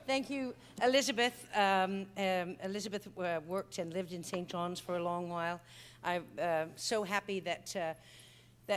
Thank you, Elizabeth. Elizabeth worked and lived in St. John's for a long while. I'm so happy that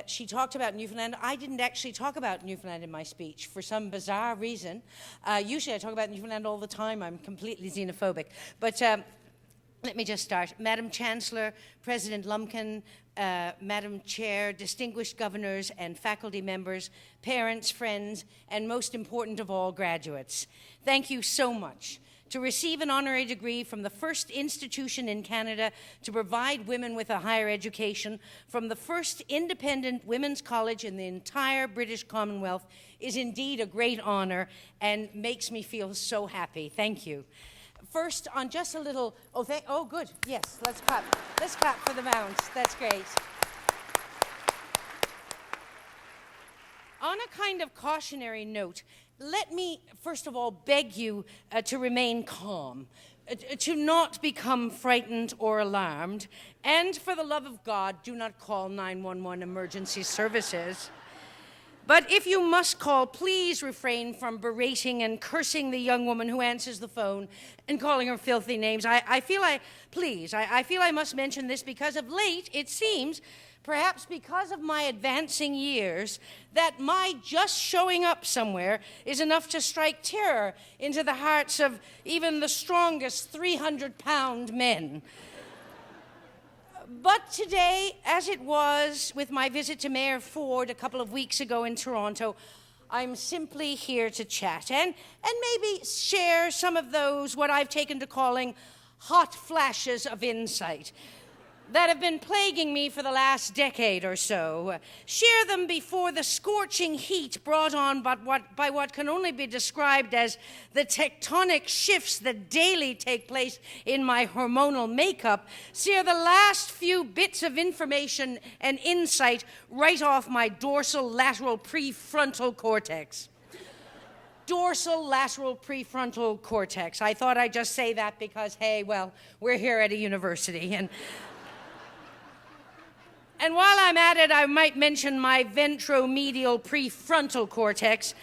she talked about Newfoundland. I didn't actually talk about Newfoundland in my speech for some bizarre reason. Usually I talk about Newfoundland all the time. I'm completely xenophobic. But let me just start. Madam Chancellor, President Lumpkin, Madam Chair, distinguished governors and faculty members, parents, friends, and most important of all, graduates. Thank you so much. To receive an honorary degree from the first institution in Canada to provide women with a higher education, from the first independent women's college in the entire British Commonwealth, is indeed a great honor and makes me feel so happy. Thank you. First, on just a little, oh good, yes, let's clap. Let's clap for the Mounts, that's great. On a kind of cautionary note, let me, first of all, beg you to remain calm, to not become frightened or alarmed, and for the love of God, do not call 911 emergency services. But if you must call, please refrain from berating and cursing the young woman who answers the phone and calling her filthy names. I feel I must mention this because of late, it seems, perhaps because of my advancing years, that my just showing up somewhere is enough to strike terror into the hearts of even the strongest 300-pound men. But today, as it was with my visit to Mayor Ford a couple of weeks ago in Toronto, I'm simply here to chat and maybe share some of those, what I've taken to calling hot flashes of insight that have been plaguing me for the last decade or so. Share them before the scorching heat brought on by what can only be described as the tectonic shifts that daily take place in my hormonal makeup. Share the last few bits of information and insight right off my dorsal lateral prefrontal cortex. Dorsal lateral prefrontal cortex. I thought I'd just say that because, hey, well, we're here at a university. And while I'm at it, I might mention my ventromedial prefrontal cortex,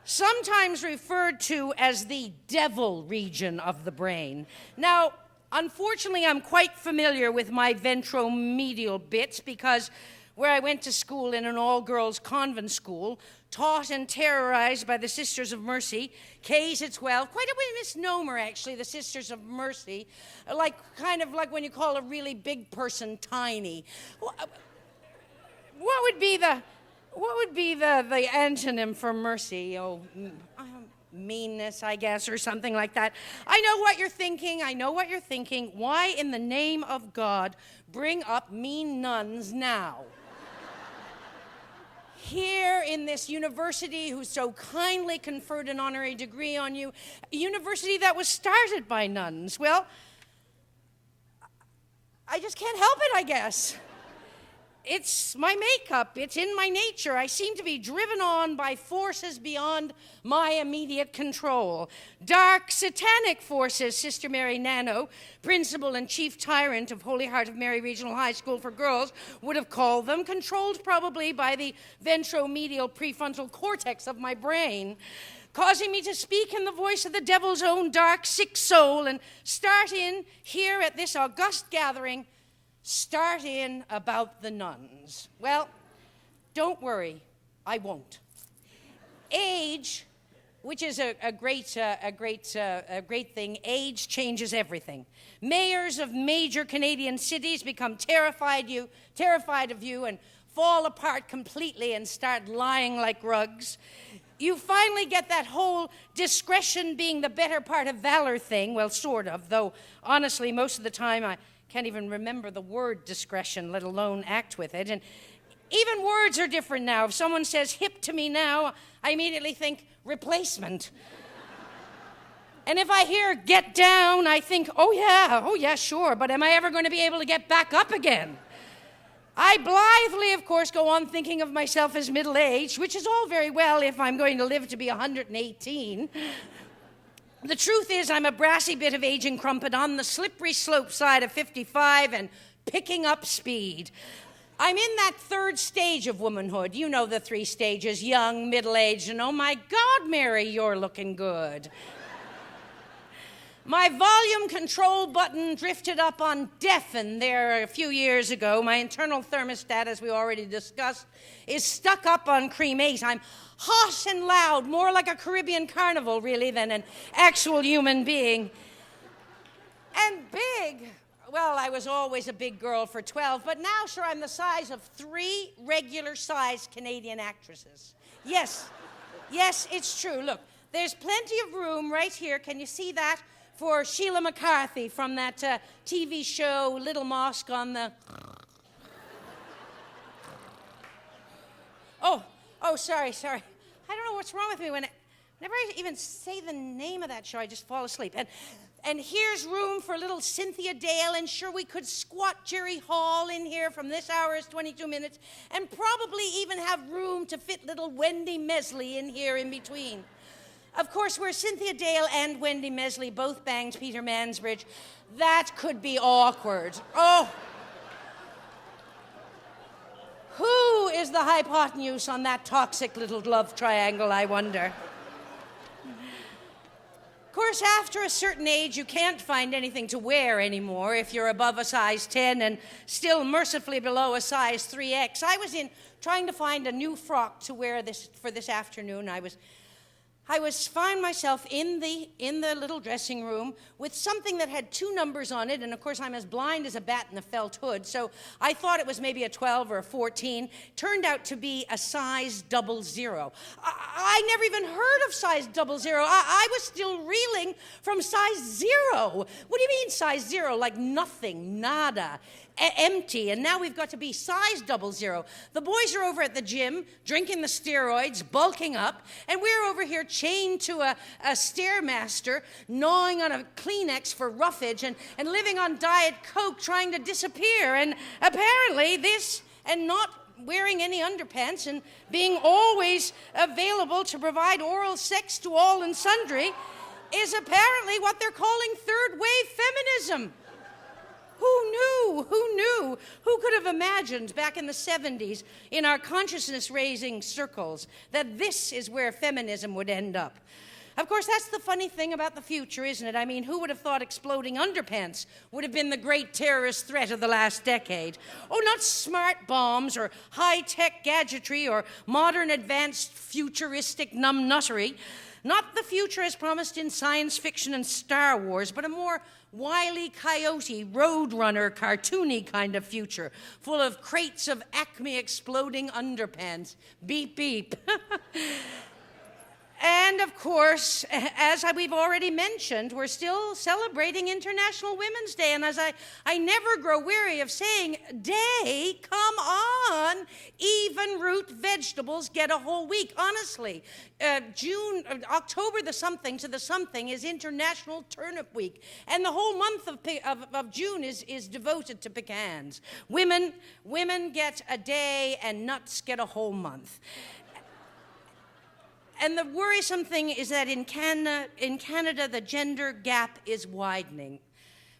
sometimes referred to as the devil region of the brain. Now, unfortunately, I'm quite familiar with my ventromedial bits because where I went to school in an all-girls convent school, taught and terrorized by the Sisters of Mercy, K's at 12, quite a misnomer actually, the Sisters of Mercy, kind of like when you call a really big person tiny. What would be the antonym for mercy? Meanness, I guess, or something like that. I know what you're thinking. Why in the name of God bring up mean nuns now? Here in this university who so kindly conferred an honorary degree on you, a university that was started by nuns. Well, I just can't help it, I guess. It's my makeup. It's in my nature. I seem to be driven on by forces beyond my immediate control. Dark, satanic forces, Sister Mary Nano, principal and chief tyrant of Holy Heart of Mary Regional High School for Girls, would have called them, controlled probably by the ventromedial prefrontal cortex of my brain, causing me to speak in the voice of the devil's own dark, sick soul and start in, here at this august gathering, about the nuns. Well, don't worry, I won't. Age, which is a great thing, age changes everything. Mayors of major Canadian cities become terrified of you and fall apart completely and start lying like rugs. You finally get that whole discretion being the better part of valor thing, well, sort of, though honestly, most of the time I can't even remember the word discretion, let alone act with it. And even words are different now. If someone says hip to me now, I immediately think replacement. And if I hear get down, I think, oh yeah, sure, but am I ever going to be able to get back up again? I blithely, of course, go on thinking of myself as middle-aged, which is all very well if I'm going to live to be 118. The truth is, I'm a brassy bit of aging crumpet on the slippery slope side of 55 and picking up speed. I'm in that third stage of womanhood. You know the three stages, young, middle-aged, and oh my God, Mary, you're looking good. My volume control button drifted up on deafen there a few years ago. My internal thermostat, as we already discussed, is stuck up on cream 8. I'm hot and loud, more like a Caribbean carnival, really, than an actual human being. And big. Well, I was always a big girl for 12, but now, sure, I'm the size of 3 regular-sized Canadian actresses. Yes, it's true. Look, there's plenty of room right here. Can you see that? For Sheila McCarthy from that TV show, Little Mosque on the... Oh, sorry. I don't know what's wrong with me. Whenever I even say the name of that show, I just fall asleep. And here's room for little Cynthia Dale, and sure, we could squat Jerry Hall in here from this hour is 22 minutes, and probably even have room to fit little Wendy Mesley in here in between. Of course, where Cynthia Dale and Wendy Mesley both banged Peter Mansbridge, that could be awkward. Oh. Who is the hypotenuse on that toxic little love triangle, I wonder? Of course, after a certain age, you can't find anything to wear anymore if you're above a size 10 and still mercifully below a size 3X. I was trying to find a new frock to wear for this afternoon. I found myself in the little dressing room with something that had 2 numbers on it, and of course I'm as blind as a bat in a felt hood, so I thought it was maybe a 12 or a 14. Turned out to be a size 00. I never even heard of size 00. I was still reeling from size 0. What do you mean size 0? Like nothing, nada. Empty, and now we've got to be size 00. The boys are over at the gym, drinking the steroids, bulking up, and we're over here chained to a Stairmaster, gnawing on a Kleenex for roughage, and living on Diet Coke, trying to disappear. And apparently this, and not wearing any underpants, and being always available to provide oral sex to all and sundry, is apparently what they're calling third-wave feminism. Who knew? Who could have imagined back in the 70s in our consciousness-raising circles that this is where feminism would end up? Of course, that's the funny thing about the future, isn't it? I mean, who would have thought exploding underpants would have been the great terrorist threat of the last decade? Oh, not smart bombs or high-tech gadgetry or modern advanced futuristic numbnuttery. Not the future as promised in science fiction and Star Wars, but a more Wile E. Coyote, Roadrunner, cartoony kind of future, full of crates of Acme exploding underpants. Beep, beep. And of course, as we've already mentioned, we're still celebrating International Women's Day. And as I never grow weary of saying, day, come on, even root vegetables get a whole week. Honestly, October the something to the something is International Turnip Week. And the whole month of June is devoted to pecans. Women get a day and nuts get a whole month. And the worrisome thing is that in Canada, the gender gap is widening.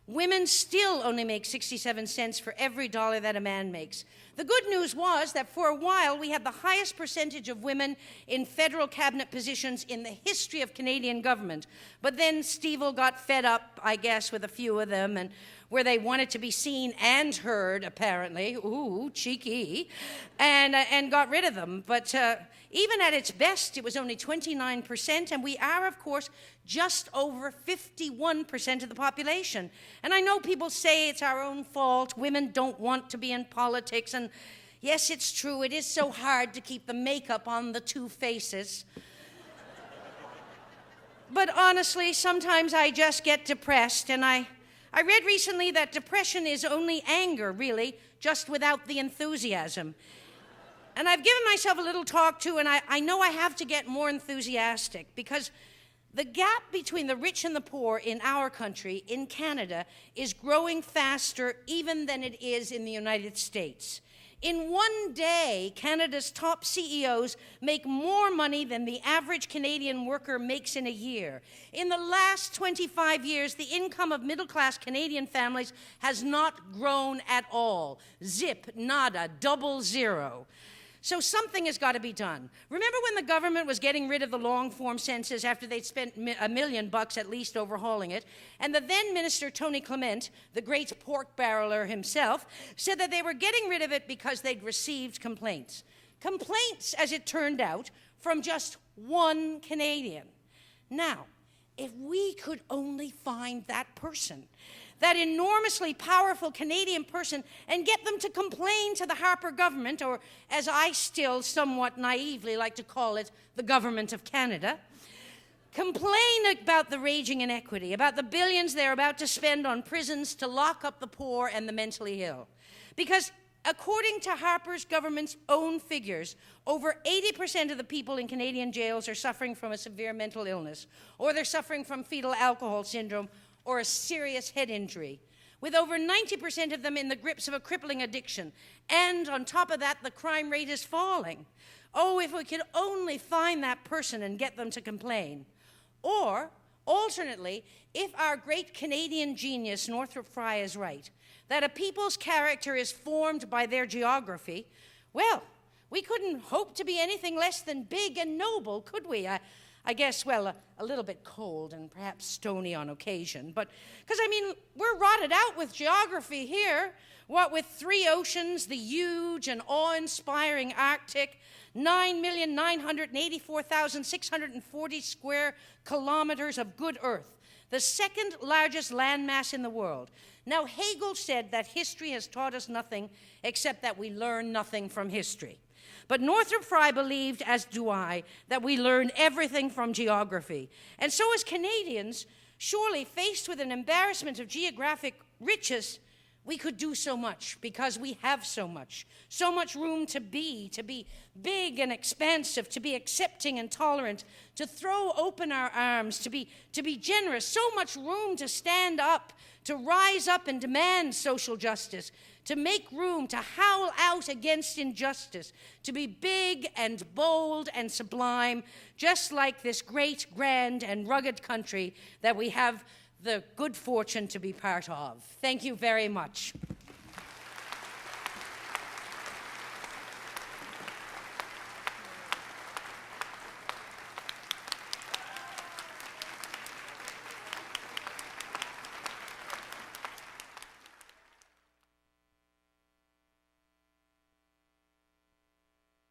Women still only make 67 cents for every dollar that a man makes. The good news was that for a while we had the highest percentage of women in federal cabinet positions in the history of Canadian government. But then Steve-O got fed up, I guess, with a few of them, and where they wanted to be seen and heard, apparently. Ooh, cheeky. And got rid of them. But even at its best, it was only 29%, and we are, of course, just over 51% of the population. And I know people say it's our own fault, women don't want to be in politics, and yes, it's true, it is so hard to keep the makeup on the 2 faces. But honestly, sometimes I just get depressed, and I read recently that depression is only anger, really, just without the enthusiasm. And I've given myself a little talk too, and I know I have to get more enthusiastic, because the gap between the rich and the poor in our country, in Canada, is growing faster even than it is in the United States. In one day, Canada's top CEOs make more money than the average Canadian worker makes in a year. In the last 25 years, the income of middle-class Canadian families has not grown at all. Zip, nada, 00. So something has got to be done. Remember when the government was getting rid of the long-form census after they'd spent $1 million at least overhauling it, and the then minister Tony Clement, the great pork barreler himself, said that they were getting rid of it because they'd received complaints. Complaints, as it turned out, from just one Canadian. Now, if we could only find that person, that enormously powerful Canadian person, and get them to complain to the Harper government, or as I still somewhat naively like to call it, the government of Canada, complain about the raging inequity, about the billions they're about to spend on prisons to lock up the poor and the mentally ill. Because according to Harper's government's own figures, over 80% of the people in Canadian jails are suffering from a severe mental illness, or they're suffering from fetal alcohol syndrome, or a serious head injury, with over 90% of them in the grips of a crippling addiction. And on top of that, the crime rate is falling. Oh, if we could only find that person and get them to complain. Or, alternately, if our great Canadian genius, Northrop Frye, is right, that a people's character is formed by their geography, well, we couldn't hope to be anything less than big and noble, could we? I guess, well, a little bit cold and perhaps stony on occasion. But, because, I mean, we're rotted out with geography here. What with 3 oceans, the huge and awe-inspiring Arctic, 9,984,640 square kilometers of good earth, the second largest landmass in the world. Now, Hegel said that history has taught us nothing except that we learn nothing from history. But Northrop Frye believed, as do I, that we learn everything from geography. And so as Canadians, surely faced with an embarrassment of geographic riches, we could do so much because we have so much room to be big and expansive, to be accepting and tolerant, to throw open our arms, to be generous, so much room to stand up, to rise up and demand social justice, to make room, to howl out against injustice, to be big and bold and sublime, just like this great, grand, and rugged country that we have the good fortune to be part of. Thank you very much.